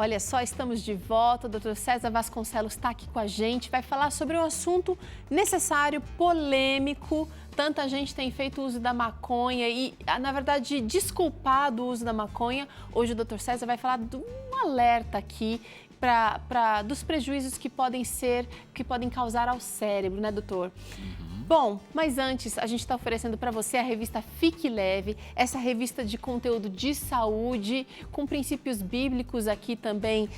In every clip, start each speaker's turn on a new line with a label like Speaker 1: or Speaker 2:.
Speaker 1: Olha só, estamos de volta. O Dr. César Vasconcelos está aqui com a gente. Vai falar sobre um assunto necessário, polêmico. Tanta gente tem feito uso da maconha e, na verdade, desculpado o uso da maconha. Hoje o Dr. César vai falar de um alerta aqui dos prejuízos que podem causar ao cérebro, né, doutor? Bom, mas antes, a gente está oferecendo para você a revista Fique Leve, essa revista de conteúdo de saúde, com princípios bíblicos aqui também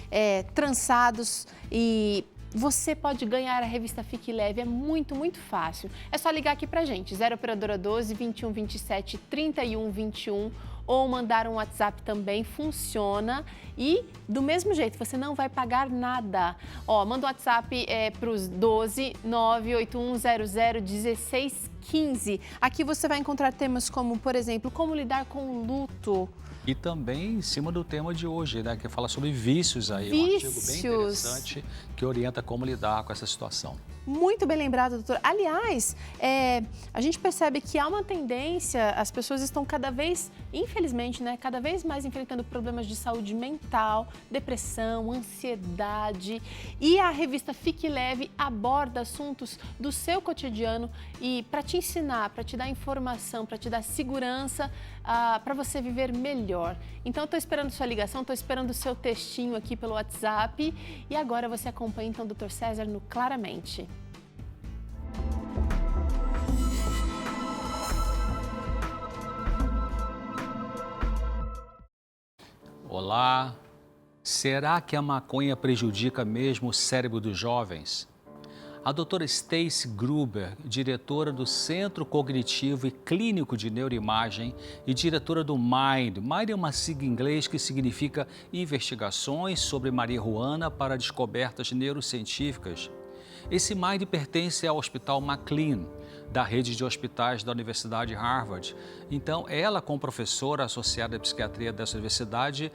Speaker 1: trançados, e você pode ganhar a revista Fique Leve, é muito, muito fácil. É só ligar aqui para a gente, 0 Operadora 12 21 27 31 21, ou mandar um WhatsApp também, funciona. E do mesmo jeito, você não vai pagar nada. Ó, manda um WhatsApp para os 12 98100 1615. Aqui você vai encontrar temas como, por exemplo, como lidar com o luto.
Speaker 2: E também em cima do tema de hoje, né, que fala sobre vícios aí.
Speaker 1: Vícios.
Speaker 2: Um artigo bem interessante que orienta como lidar com essa situação.
Speaker 1: Muito bem lembrado, doutor. Aliás, a gente percebe que há uma tendência, as pessoas estão cada vez, infelizmente, né, cada vez mais enfrentando problemas de saúde mental, depressão, ansiedade. E a revista Fique Leve aborda assuntos do seu cotidiano e para te ensinar, para te dar informação, para te dar segurança, para você viver melhor. Então, estou esperando sua ligação, estou esperando o seu textinho aqui pelo WhatsApp. E agora você acompanha, então, o Dr. César no Claramente.
Speaker 2: Olá! Será que a maconha prejudica mesmo o cérebro dos jovens? A doutora Stacy Gruber, diretora do Centro Cognitivo e Clínico de Neuroimagem e diretora do MIND. MIND é uma sigla em inglês que significa Investigações sobre Marihuana para Descobertas Neurocientíficas. Esse MIND pertence ao Hospital McLean, da rede de hospitais da Universidade Harvard. Então, ela, como professora associada à psiquiatria dessa universidade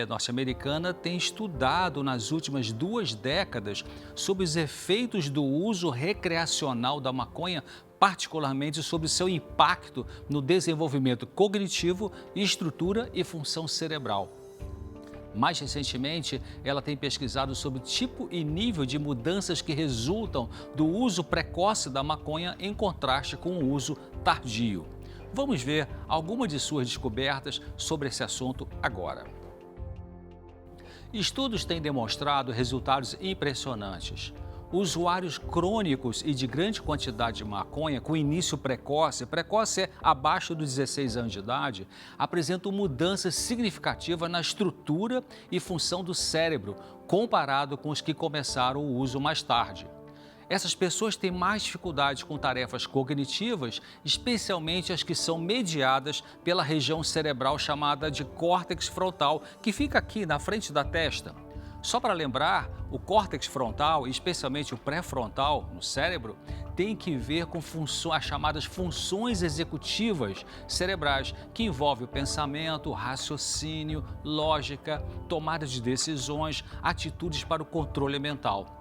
Speaker 2: norte-americana, tem estudado nas últimas 2 décadas sobre os efeitos do uso recreacional da maconha, particularmente sobre seu impacto no desenvolvimento cognitivo, estrutura e função cerebral. Mais recentemente, ela tem pesquisado sobre o tipo e nível de mudanças que resultam do uso precoce da maconha em contraste com o uso tardio. Vamos ver algumas de suas descobertas sobre esse assunto agora. Estudos têm demonstrado resultados impressionantes. Usuários crônicos e de grande quantidade de maconha com início precoce é abaixo dos 16 anos de idade, apresentam mudanças significativas na estrutura e função do cérebro, comparado com os que começaram o uso mais tarde. Essas pessoas têm mais dificuldades com tarefas cognitivas, especialmente as que são mediadas pela região cerebral chamada de córtex frontal, que fica aqui na frente da testa. Só para lembrar, o córtex frontal, especialmente o pré-frontal no cérebro, tem que ver com as chamadas funções executivas cerebrais, que envolvem o pensamento, raciocínio, lógica, tomada de decisões, atitudes para o controle mental.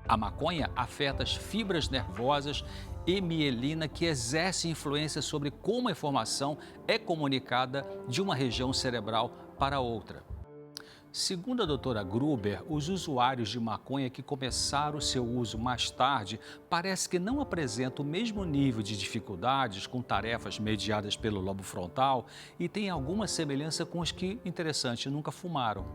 Speaker 2: A maconha afeta as fibras nervosas e mielina, que exerce influência sobre como a informação é comunicada de uma região cerebral para outra. Segundo a doutora Gruber, os usuários de maconha que começaram o seu uso mais tarde parece que não apresentam o mesmo nível de dificuldades com tarefas mediadas pelo lobo frontal e têm alguma semelhança com os que, interessante, nunca fumaram.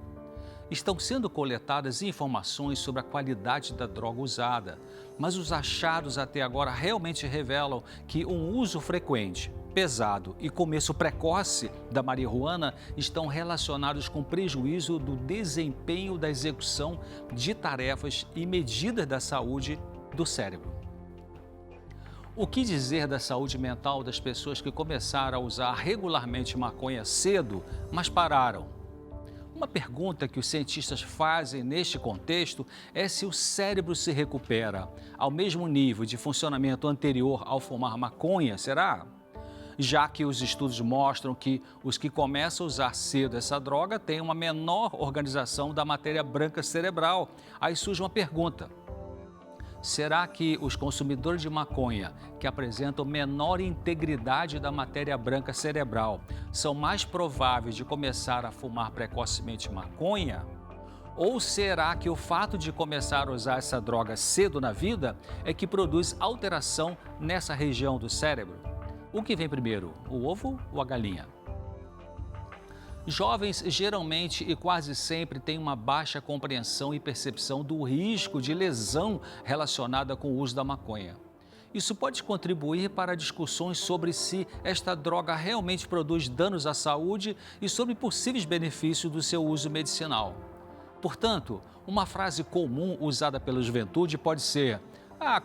Speaker 2: Estão sendo coletadas informações sobre a qualidade da droga usada, mas os achados até agora realmente revelam que um uso frequente, pesado e começo precoce da marihuana estão relacionados com prejuízo do desempenho da execução de tarefas e medidas da saúde do cérebro. O que dizer da saúde mental das pessoas que começaram a usar regularmente maconha cedo, mas pararam? Uma pergunta que os cientistas fazem neste contexto é se o cérebro se recupera ao mesmo nível de funcionamento anterior ao fumar maconha, será? Já que os estudos mostram que os que começam a usar cedo essa droga têm uma menor organização da matéria branca cerebral. Aí surge uma pergunta: será que os consumidores de maconha, que apresentam menor integridade da matéria branca cerebral, são mais prováveis de começar a fumar precocemente maconha? Ou será que o fato de começar a usar essa droga cedo na vida é que produz alteração nessa região do cérebro? O que vem primeiro, o ovo ou a galinha? Jovens geralmente e quase sempre têm uma baixa compreensão e percepção do risco de lesão relacionada com o uso da maconha. Isso pode contribuir para discussões sobre se esta droga realmente produz danos à saúde e sobre possíveis benefícios do seu uso medicinal. Portanto, uma frase comum usada pela juventude pode ser: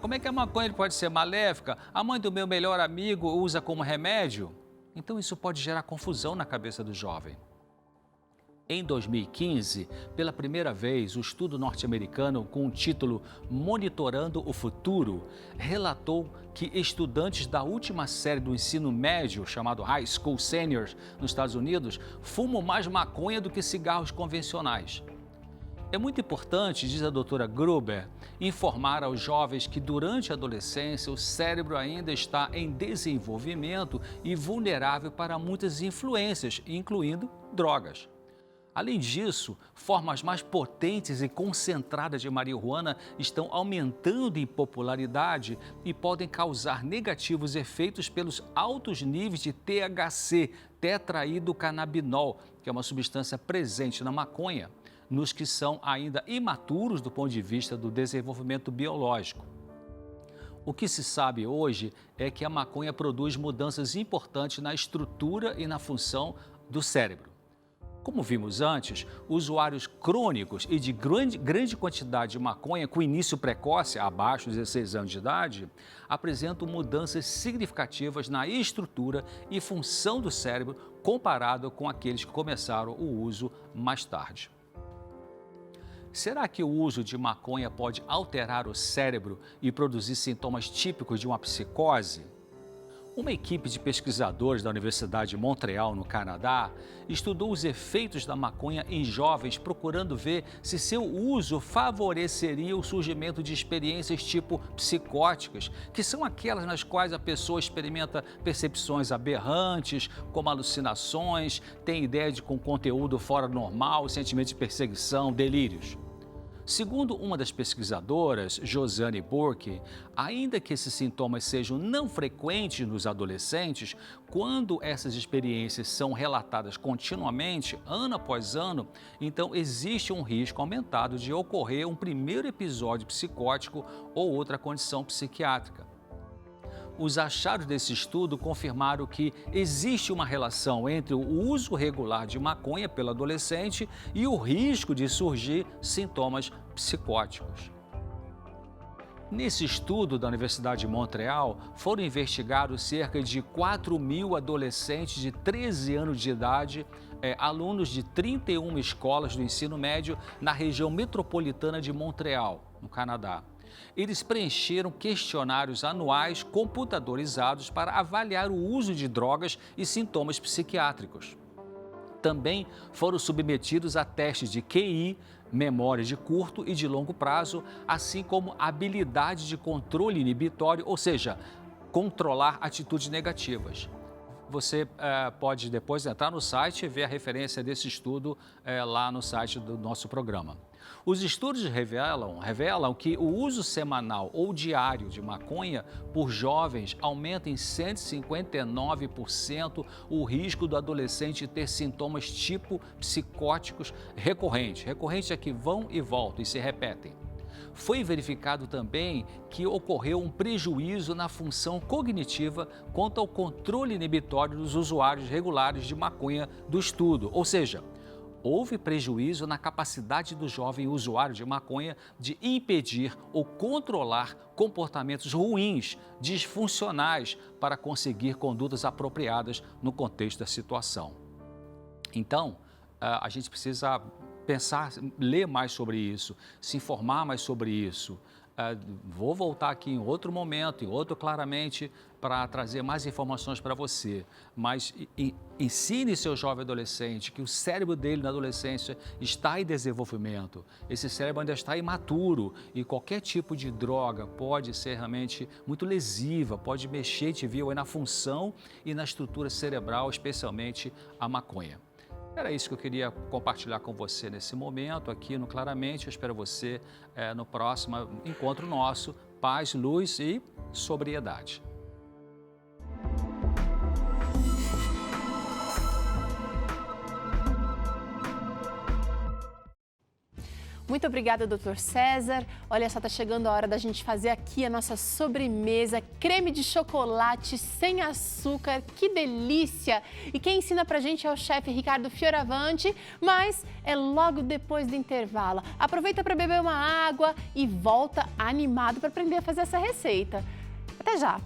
Speaker 2: como é que a maconha pode ser maléfica? A mãe do meu melhor amigo usa como remédio? Então isso pode gerar confusão na cabeça do jovem. Em 2015, pela primeira vez, o estudo norte-americano com o título Monitorando o Futuro relatou que estudantes da última série do ensino médio, chamado High School Seniors, nos Estados Unidos, fumam mais maconha do que cigarros convencionais. É muito importante, diz a doutora Gruber, informar aos jovens que durante a adolescência o cérebro ainda está em desenvolvimento e vulnerável para muitas influências, incluindo drogas. Além disso, formas mais potentes e concentradas de marihuana estão aumentando em popularidade e podem causar negativos efeitos pelos altos níveis de THC, tetraidrocannabinol, que é uma substância presente na maconha, nos que são ainda imaturos do ponto de vista do desenvolvimento biológico. O que se sabe hoje é que a maconha produz mudanças importantes na estrutura e na função do cérebro. Como vimos antes, usuários crônicos e de grande quantidade de maconha com início precoce, abaixo de 16 anos de idade, apresentam mudanças significativas na estrutura e função do cérebro comparado com aqueles que começaram o uso mais tarde. Será que o uso de maconha pode alterar o cérebro e produzir sintomas típicos de uma psicose? Uma equipe de pesquisadores da Universidade de Montreal, no Canadá, estudou os efeitos da maconha em jovens, procurando ver se seu uso favoreceria o surgimento de experiências tipo psicóticas, que são aquelas nas quais a pessoa experimenta percepções aberrantes, como alucinações, tem ideia de com conteúdo fora do normal, sentimento de perseguição, delírios. Segundo uma das pesquisadoras, Josiane Burke, ainda que esses sintomas sejam não frequentes nos adolescentes, quando essas experiências são relatadas continuamente, ano após ano, então existe um risco aumentado de ocorrer um primeiro episódio psicótico ou outra condição psiquiátrica. Os achados desse estudo confirmaram que existe uma relação entre o uso regular de maconha pelo adolescente e o risco de surgir sintomas psicóticos. Nesse estudo da Universidade de Montreal, foram investigados cerca de 4.000 adolescentes de 13 anos de idade, alunos de 31 escolas do ensino médio na região metropolitana de Montreal, no Canadá. Eles preencheram questionários anuais computadorizados para avaliar o uso de drogas e sintomas psiquiátricos. Também foram submetidos a testes de QI, memória de curto e de longo prazo, assim como habilidade de controle inibitório, ou seja, controlar atitudes negativas. Você pode depois entrar no site e ver a referência desse estudo lá no site do nosso programa. Os estudos revelam que o uso semanal ou diário de maconha por jovens aumenta em 159% o risco do adolescente ter sintomas tipo psicóticos recorrentes. Recorrentes é que vão e voltam e se repetem. Foi verificado também que ocorreu um prejuízo na função cognitiva quanto ao controle inibitório dos usuários regulares de maconha do estudo, ou seja, houve prejuízo na capacidade do jovem usuário de maconha de impedir ou controlar comportamentos ruins, disfuncionais, para conseguir condutas apropriadas no contexto da situação. Então, a gente precisa pensar, ler mais sobre isso, se informar mais sobre isso. Vou voltar aqui em outro momento, em outro claramente, para trazer mais informações para você. Mas ensine seu jovem adolescente que o cérebro dele na adolescência está em desenvolvimento. Esse cérebro ainda está imaturo e qualquer tipo de droga pode ser realmente muito lesiva, pode mexer, te viu, na função e na estrutura cerebral, especialmente a maconha. Era isso que eu queria compartilhar com você nesse momento aqui no Claramente. Eu espero você no próximo encontro nosso. Paz, luz e sobriedade.
Speaker 1: Muito obrigada, Dr. César. Olha só, tá chegando a hora da gente fazer aqui a nossa sobremesa, creme de chocolate sem açúcar, que delícia! E quem ensina pra gente é o chefe Ricardo Fioravanti, mas é logo depois do intervalo. Aproveita para beber uma água e volta animado para aprender a fazer essa receita. Até já!